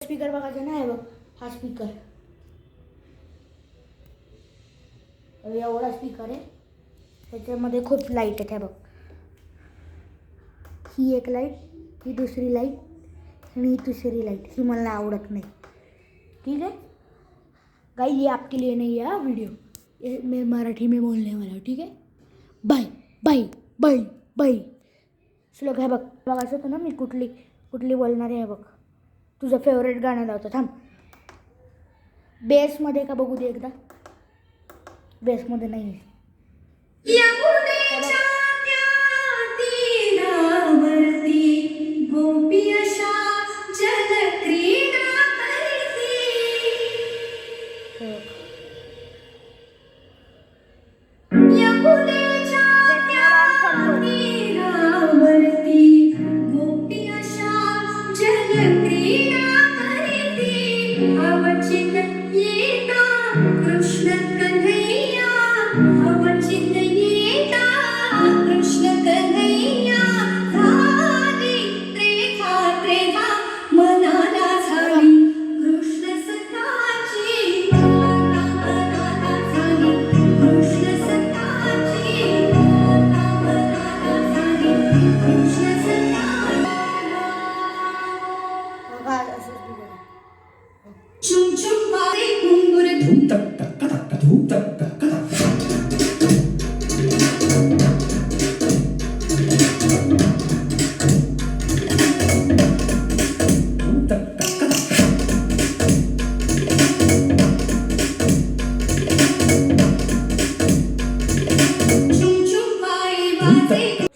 Speaker बघायचा ना, हे बघ हा स्पीकर, एवढा स्पीकर आहे, त्याच्यामध्ये खूप लाईट आहेत. हे बघ, ही एक लाईट, ही दुसरी लाईट आणि ही तिसरी लाईट, ही मला आवडत नाही. ठीक है गाइस, ये आपके लिए नहीं है वीडियो, ये मैं मराठी में बोलने वाला हूँ. ठीक है, बाय बाय बाय बाय. श्लोक, हे बघ बघायचं होतं ना मी कुठली बोलणार आहे. बघ तुझं फेवरेट गाणं लावतं, थांब. बेसमध्ये का बघू दे एकदा. बेसमध्ये नाही आहे.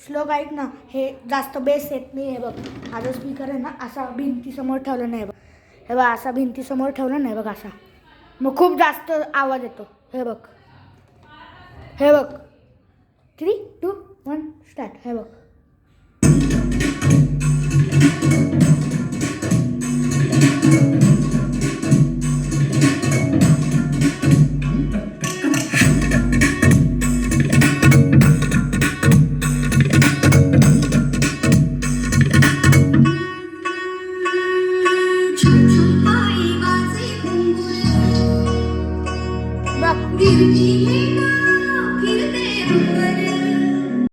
श्लोक ऐक ना, हे जास्त बेस येत नाही. हे बघ हा जो स्पीकर आहे ना, असा भिंतीसमोर ठेवला नाही. बघ हे बघ, असा भिंतीसमोर ठेवला नाही बघ, असा, मग खूप जास्त आवाज येतो. हे बघ 3, 2, 1 स्टार्ट. हे बघ